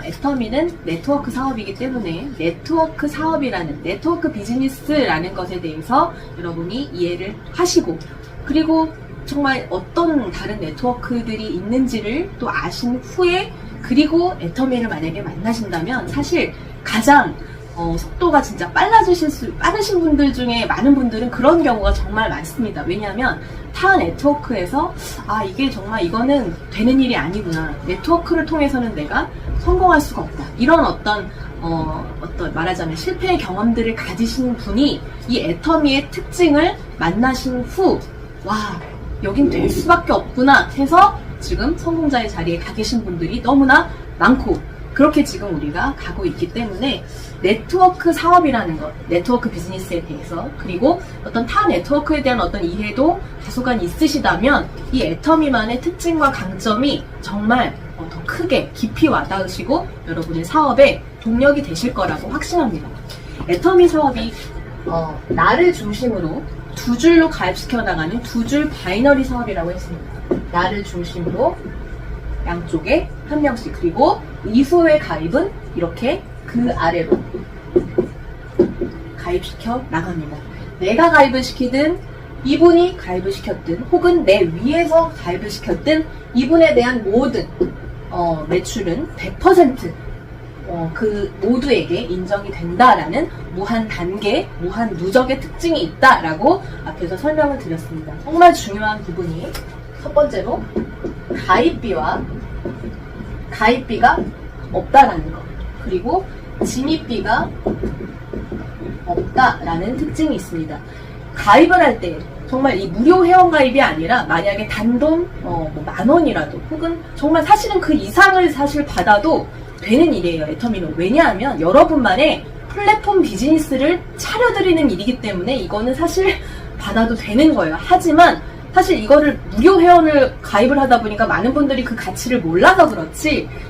애터미는 네트워크 사업이기 때문에 네트워크 사업이라는, 네트워크 비즈니스라는 것에 대해서 여러분이 이해를 하시고, 그리고 정말 어떤 다른 네트워크들이 있는지를 또 아신 후에, 그리고 애터미를 만약에 만나신다면 사실 가장 속도가 진짜 빠르신 분들 중에 많은 분들은 그런 경우가 정말 많습니다. 왜냐하면 타 네트워크에서 이게 정말 이거는 되는 일이 아니구나, 네트워크를 통해서는 내가 성공할 수가 없다, 이런 어떤 말하자면 실패의 경험들을 가지시는 분이 이 애터미의 특징을 만나신 후, 와, 여긴 될 수밖에 없구나 해서 지금 성공자의 자리에 가 계신 분들이 너무나 많고, 그렇게 지금 우리가 가고 있기 때문에 네트워크 사업이라는 것, 네트워크 비즈니스에 대해서, 그리고 어떤 타 네트워크에 대한 어떤 이해도 다소간 있으시다면 이 애터미만의 특징과 강점이 정말 더 크게 깊이 와닿으시고 여러분의 사업에 동력이 되실 거라고 확신합니다. 애터미 사업이 나를 중심으로 두 줄로 가입시켜 나가는 두 줄 바이너리 사업이라고 했습니다. 나를 중심으로 양쪽에 한 명씩, 그리고 이후의 가입은 이렇게 그 아래로 가입시켜 나갑니다. 내가 가입을 시키든 이분이 가입을 시켰든 혹은 내 위에서 가입을 시켰든 이분에 대한 모든 매출은 100% 그 모두에게 인정이 된다라는 무한 단계, 무한 누적의 특징이 있다라고 앞에서 설명을 드렸습니다. 정말 중요한 부분이 첫 번째로 가입비가 없다라는 것, 그리고 진입비가 없다라는 특징이 있습니다. 가입을 할 때 정말 이 무료 회원가입이 아니라 만약에 단돈 10,000원이라도 혹은 정말 사실은 그 이상을 사실 받아도 되는 일이에요, 애터미는. 왜냐하면 여러분만의 플랫폼 비즈니스를 차려드리는 일이기 때문에 이거는 사실 받아도 되는 거예요. 하지만 사실 이거를 무료 회원을 가입을 하다 보니까 많은 분들이 그 가치를 몰라서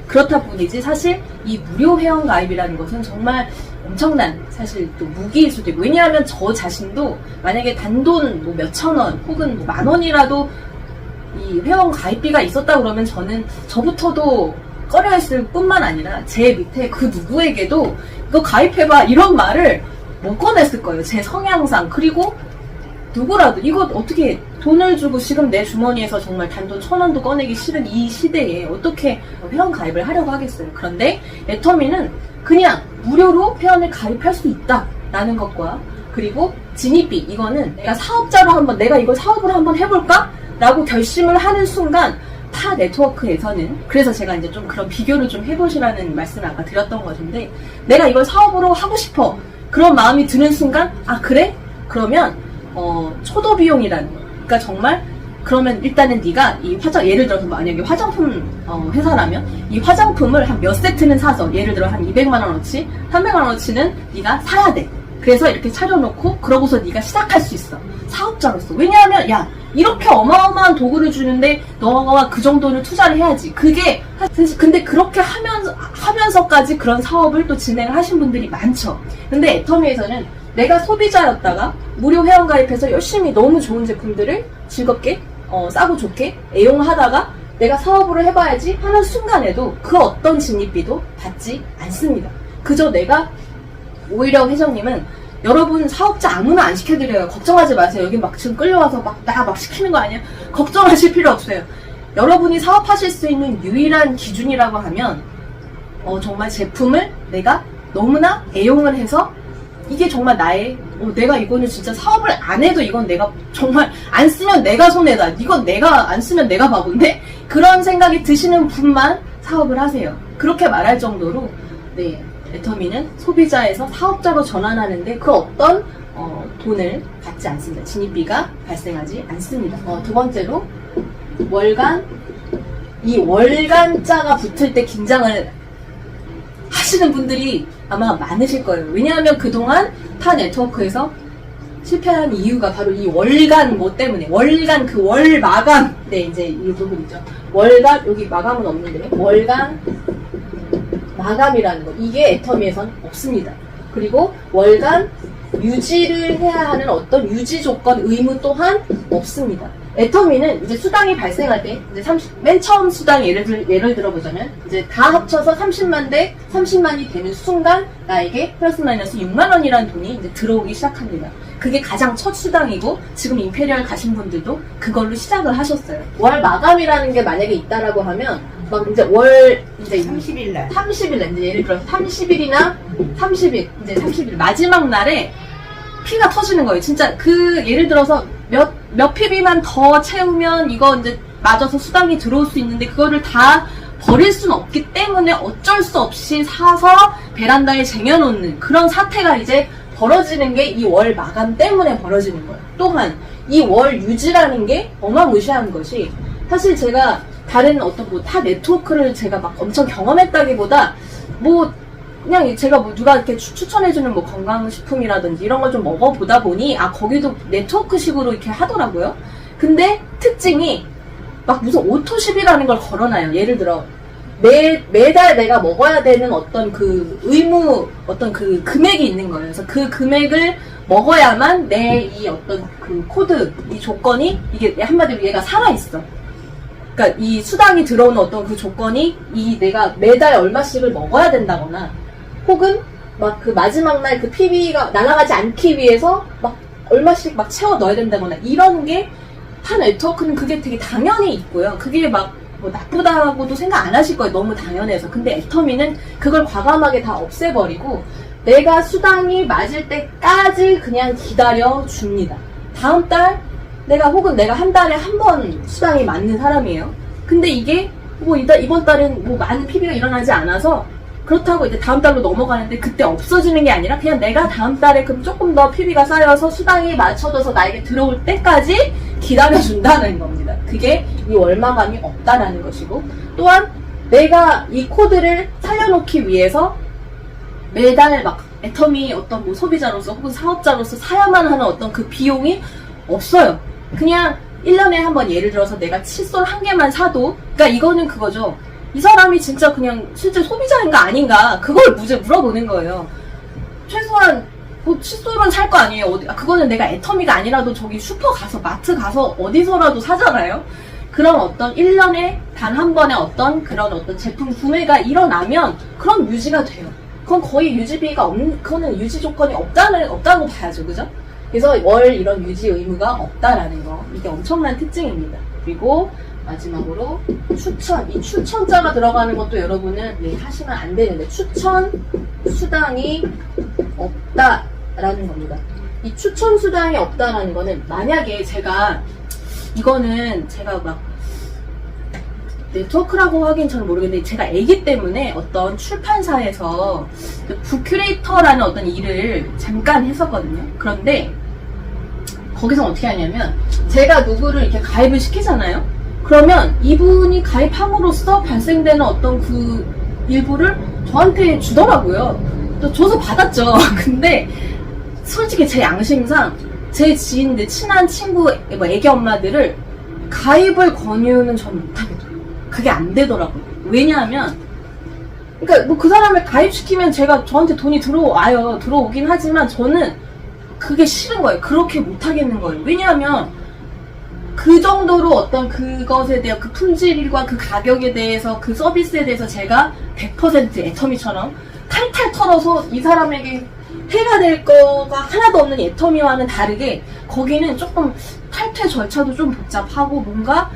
그렇다 뿐이지, 사실 이 무료 회원 가입이라는 것은 정말 엄청난 사실 또 무기일 수도 있고, 왜냐하면 저 자신도 만약에 단돈 몇천 원 혹은 10,000원이라도 이 회원 가입비가 있었다 그러면 저부터도 꺼려했을 뿐만 아니라 제 밑에 그 누구에게도 이거 가입해봐 이런 말을 못 꺼냈을 거예요, 제 성향상. 그리고 누구라도 이거 어떻게 돈을 주고 지금 내 주머니에서 정말 단돈 1,000원도 꺼내기 싫은 이 시대에 어떻게 회원 가입을 하려고 하겠어요. 그런데 애터미는 그냥 무료로 회원을 가입할 수 있다라는 것과, 그리고 진입비, 이거는 내가 이걸 사업으로 한번 해볼까? 라고 결심을 하는 순간 타 네트워크에서는, 그래서 제가 이제 좀 그런 비교를 좀 해보시라는 말씀을 아까 드렸던 것인데, 내가 이걸 사업으로 하고 싶어, 그런 마음이 드는 순간, 그래? 그러면 초도 비용이라는 거. 그러니까 정말 그러면 일단은 네가 예를 들어서 만약에 화장품 회사라면 이 화장품을 한 몇 세트는 사서, 예를 들어 한 200만원어치, 300만원어치는 네가 사야 돼. 그래서 이렇게 차려놓고 그러고서 네가 시작할 수 있어, 사업자로서. 왜냐하면 이렇게 어마어마한 도구를 주는데 너가 그 정도는 투자를 해야지. 근데 그렇게 하면서까지 그런 사업을 또 진행을 하신 분들이 많죠. 근데 애터미에서는 내가 소비자였다가 무료 회원 가입해서 열심히 너무 좋은 제품들을 즐겁게 싸고 좋게 애용하다가 내가 사업으로 해봐야지 하는 순간에도 그 어떤 진입비도 받지 않습니다. 그저 내가, 오히려 회장님은 여러분 사업자 아무나 안 시켜드려요. 걱정하지 마세요. 여기 지금 끌려와서 나 시키는 거 아니야? 걱정하실 필요 없어요. 여러분이 사업하실 수 있는 유일한 기준이라고 하면 정말 제품을 내가 너무나 애용을 해서 이게 정말 내가 이거는 진짜 사업을 안 해도 이건 내가 정말 안 쓰면 내가 손해다, 이건 내가 안 쓰면 내가 바본데, 그런 생각이 드시는 분만 사업을 하세요. 그렇게 말할 정도로 애터미는 소비자에서 사업자로 전환하는데 그 어떤 돈을 받지 않습니다. 진입비가 발생하지 않습니다. 두 번째로 이 월간자가 붙을 때 긴장을 하시는 분들이 아마 많으실 거예요. 왜냐하면 그동안 타 네트워크에서 실패한 이유가 바로 이 월간 때문에, 월간 그 월 마감, 이제 이 부분이죠. 월간, 여기 마감은 없는데 월간 마감이라는 거, 이게 애터미에선 없습니다. 그리고 월간 유지를 해야 하는 어떤 유지 조건 의무 또한 없습니다. 애터미는 이제 수당이 발생할 때, 이제 맨 처음 수당 예를 들어보자면, 이제 다 합쳐서 30만 대 30만이 되는 순간, 나에게 플러스 마이너스 6만원이라는 돈이 이제 들어오기 시작합니다. 그게 가장 첫 수당이고, 지금 임페리얼 가신 분들도 그걸로 시작을 하셨어요. 월 마감이라는 게 만약에 있다라고 하면, 막 이제 이제 30일, 이제 예를 들어 30일이나 30일, 이제 30일, 마지막 날에 피가 터지는 거예요. 진짜 예를 들어서 몇 PB만 더 채우면 이거 이제 맞아서 수당이 들어올 수 있는데 그거를 다 버릴 수는 없기 때문에 어쩔 수 없이 사서 베란다에 쟁여놓는 그런 사태가 이제 벌어지는 게 이 월 마감 때문에 벌어지는 거예요. 또한 이 월 유지라는 게 어마무시한 것이 사실 제가 다른 어떤 타 네트워크를 제가 막 엄청 경험했다기보다 그냥 제가 누가 이렇게 추천해주는 건강식품이라든지 이런 걸 좀 먹어보다 보니, 거기도 네트워크식으로 이렇게 하더라고요. 근데 특징이 막 무슨 오토십이라는 걸 걸어놔요. 예를 들어, 매달 내가 먹어야 되는 어떤 어떤 금액이 있는 거예요. 그래서 그 금액을 먹어야만 내 이 어떤 코드, 이 조건이, 이게 한마디로 얘가 살아있어. 그러니까 이 수당이 들어오는 어떤 그 조건이 내가 매달 얼마씩을 먹어야 된다거나, 혹은 막 마지막 날 PB가 날아가지 않기 위해서 막 얼마씩 막 채워 넣어야 된다거나, 이런 게 한 네트워크는 그게 되게 당연히 있고요. 그게 나쁘다고도 생각 안 하실 거예요. 너무 당연해서. 근데 애터미는 그걸 과감하게 다 없애버리고 내가 수당이 맞을 때까지 그냥 기다려 줍니다. 다음 달 혹은 내가 한 달에 한 번 수당이 맞는 사람이에요. 근데 이게 이번 달은 많은 PB가 일어나지 않아서 그렇다고 이제 다음 달로 넘어가는데 그때 없어지는 게 아니라 그냥 내가 다음 달에 그럼 조금 더 PB가 쌓여서 수당이 맞춰져서 나에게 들어올 때까지 기다려준다는 겁니다. 그게 이 월마감이 없다라는 것이고, 또한 내가 이 코드를 살려놓기 위해서 매달 애터미 어떤 소비자로서 혹은 사업자로서 사야만 하는 어떤 그 비용이 없어요. 그냥 1년에 한 번 예를 들어서 내가 칫솔 한 개만 사도, 그러니까 이거는 그거죠. 이 사람이 진짜 그냥 실제 소비자인가 아닌가 그걸 물어보는 거예요. 최소한 칫솔은 살 거 아니에요. 그거는 내가 애터미가 아니라도 저기 슈퍼 가서 마트 가서 어디서라도 사잖아요. 그런 어떤 1년에 단 한 번의 어떤 그런 어떤 제품 구매가 일어나면 그럼 유지가 돼요. 그건 거의 유지비가 그거는 유지 조건이 없다고 봐야죠. 그죠? 그래서 월 이런 유지 의무가 없다라는 거. 이게 엄청난 특징입니다. 그리고 마지막으로 추천. 이 추천자가 들어가는 것도 여러분은 하시면 안 되는데, 추천 수당이 없다라는 겁니다. 이 추천 수당이 없다라는 거는 만약에 이거는 제가 네트워크라고 하긴 저는 모르겠는데, 제가 애기 때문에 어떤 출판사에서 북큐레이터라는 어떤 일을 잠깐 했었거든요. 그런데 거기서 어떻게 하냐면, 제가 누구를 이렇게 가입을 시키잖아요. 그러면 이분이 가입함으로써 발생되는 어떤 일부를 저한테 주더라고요. 또 줘서 받았죠. 근데 솔직히 제 양심상 제 지인들, 친한 친구, 애기 엄마들을 가입을 권유는 저는 못하겠더라고요. 그게 안 되더라고요. 왜냐하면 그러니까 그 사람을 가입시키면 저한테 돈이 들어오긴 하지만 저는 그게 싫은 거예요. 그렇게 못하겠는 거예요. 왜냐하면 그 정도로 어떤 그것에 대한 그 품질과 그 가격에 대해서 그 서비스에 대해서 제가 100% 애터미처럼 탈탈 털어서 이 사람에게 해가 될 거가 하나도 없는 애터미와는 다르게, 거기는 조금 탈퇴 절차도 좀 복잡하고 뭔가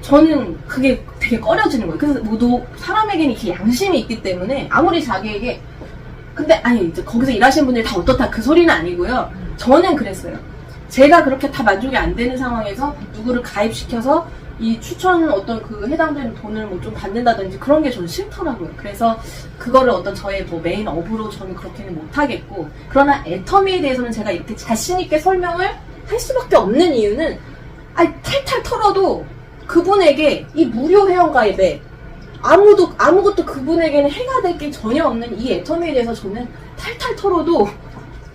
저는 그게 되게 꺼려지는 거예요. 그래서 사람에게는 이렇게 양심이 있기 때문에 아무리 자기에게, 근데 이제 거기서 일하시는 분들이 다 어떻다 그 소리는 아니고요. 저는 그랬어요. 제가 그렇게 다 만족이 안 되는 상황에서 누구를 가입시켜서 이 추천 어떤 해당되는 돈을 좀 받는다든지 그런 게 저는 싫더라고요. 그래서 그거를 어떤 저의 메인 업으로 저는 그렇게는 못하겠고, 그러나 애터미에 대해서는 제가 이렇게 자신있게 설명을 할 수밖에 없는 이유는, 탈탈 털어도 그분에게 이 무료 회원가입에 아무것도 그분에게는 해가 될 게 전혀 없는 이 애터미에 대해서 저는 탈탈 털어도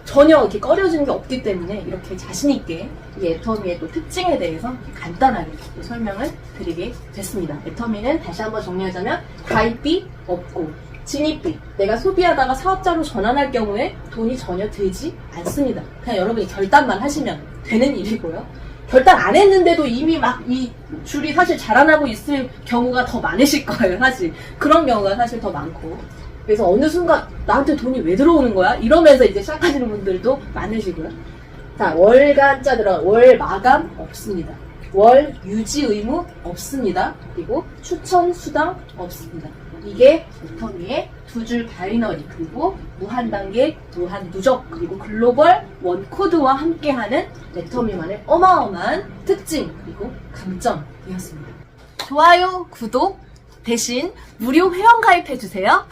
전혀 이렇게 꺼려지는 게 없기 때문에 이렇게 자신있게 이 애터미의 또 특징에 대해서 간단하게 설명을 드리게 됐습니다. 애터미는 다시 한번 정리하자면 가입비 없고 진입비, 내가 소비하다가 사업자로 전환할 경우에 돈이 전혀 들지 않습니다. 그냥 여러분이 결단만 하시면 되는 일이고요. 결단 안 했는데도 이미 막 이 줄이 사실 자라나고 있을 경우가 더 많으실 거예요, 사실. 그런 경우가 사실 더 많고. 그래서 어느 순간 나한테 돈이 왜 들어오는 거야? 이러면서 이제 시작하시는 분들도 많으시고요. 자, 월간자 월 마감 없습니다. 월 유지 의무 없습니다. 그리고 추천 수당 없습니다. 이게 애터미의 두 줄 바이너리, 그리고 무한 단계, 무한 누적, 그리고 글로벌 원코드와 함께하는 애터미만의 어마어마한 특징, 그리고 강점이었습니다. 좋아요, 구독 대신 무료 회원 가입해주세요.